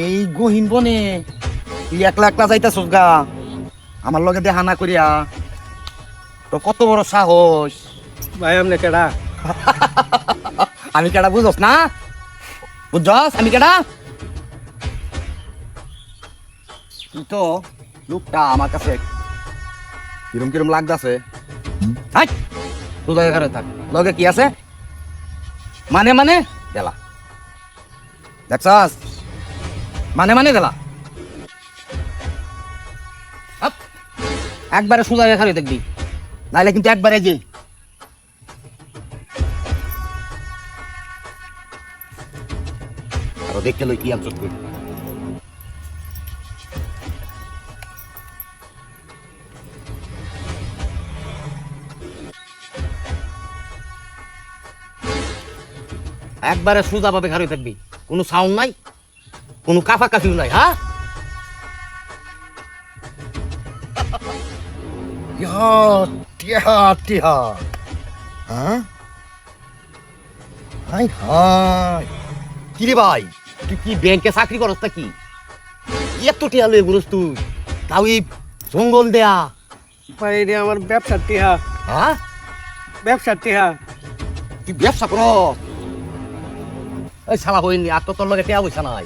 এই গহীন বনে তুই একলা একলা যাইতাছস গা আমার লগে দেখা না করিয়া তো কত বড় সাহস ভাই আমনে কেডা আমি কেডা বুঝস না বুঝছস আমি কেডা তুই তো লোকটা আমার কাছে কিরম কিরম লাগতাছে তুই ঘরে থাক লগে কি আছে মানে মানে দেলা দেখছস মানে মানে দেলা একবারে সোজা রেখা দেখবি নাইলে কিন্তু একবারে যে আরো দেখতে লই কি আনছ তুই একবারে সোজা ভাবে খাড়ি থাকবি কোনো সাউন্ড নাই কোনো কাফা কাফিও নাই হ্যাঁ কিরে ভাই তুই কি ব্যাংকে চাকরি করস তা কি এত টিয়া লয়ে ঘুরস তুই তাও এই জঙ্গল দেয়া ভাই রে আমার ব্যবসার টিহা হ্যাঁ ব্যবসার টিহা তুই ব্যবসা কর এই শালা হইনি আর তো তোর লগে টিয়া পয়সা নাই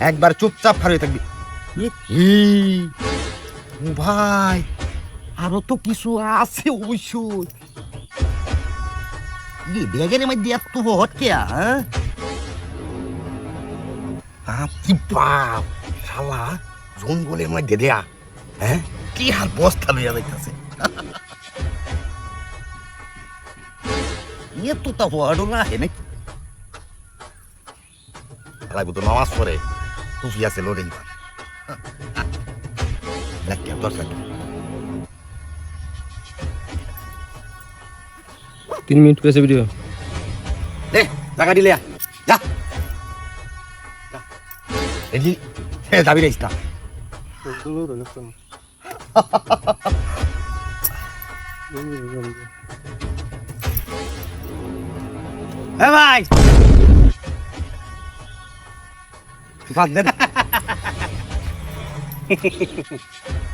একবার চুপচাপ খাড়ি থাকবি ভাই আরো তো কিছু আছে অবশ্যই ব্যাগের মধ্যে এত হটকেয়া হ্যাঁ কি বাপ শালা জঙ্গলের মধ্যে দেয়া হ্যাঁ কি আর বস্তা লইয়া যাইতেছে এত তা হওয়ারও না হে নাকি লাগবে তো নামাজ পড়ে টুপি আছে লোডে নিবা লাগে দরকার 3 মিনিট করেছে ভিডিও দে টাকা দিলে যা রেডি যাবি রাইস না ভাই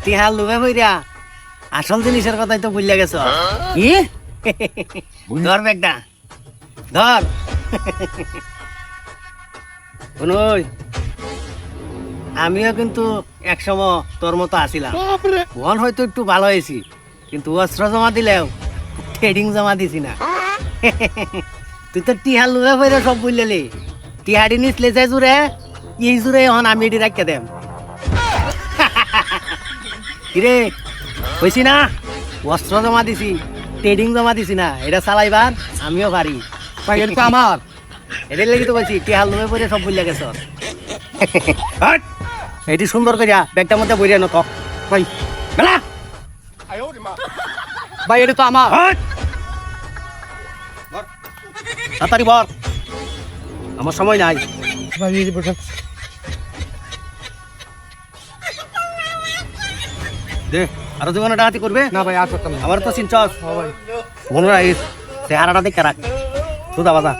তিহার লোভে বইরা আসল জিনিসের কথাই তো ভুলিয়া গেছ কি ধর ব্যাগটা ধর শুনুই আমিও কিন্তু একসময় তোর মতো আসিলাম মন হয়তো একটু ভালো হয়েছি কিন্তু অস্ত্র জমা দিলেও ট্রেডিং জমা দিছি না তুই তো টিহার লোভে বইরা সব বুঝলি টিহাড়ি নিচলে যাই জুড়ে এই জুড়ে এখন আমি এটি রাখতে দেম কিরে কইছি না অস্ত্র জমা দিছি ট্রেডিং জমা দিছি না এটা চালাইবার আমিও পারি ভাই এটা তো আমার এটার লাগি তো বলছি টিহাল লোভে পড়ে সব বুঝলে গেছ এটি সুন্দর করিয়া ব্যাগটার মধ্যে বইরে নত ভাই বেলা ভাই এটা তো আমার তাড়াতাড়ি বল আমার সময় নাই দে আরো জীবনে ডাকাতি করবে না ভাই আর করতাম না আমার তো চিনছস মনে রাখিস চেহারাটা দেখে রাখ সুদা বাদা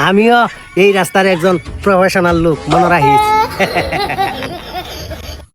আমিও এই রাস্তার একজন প্রফেশনাল লোক মনে রাখিস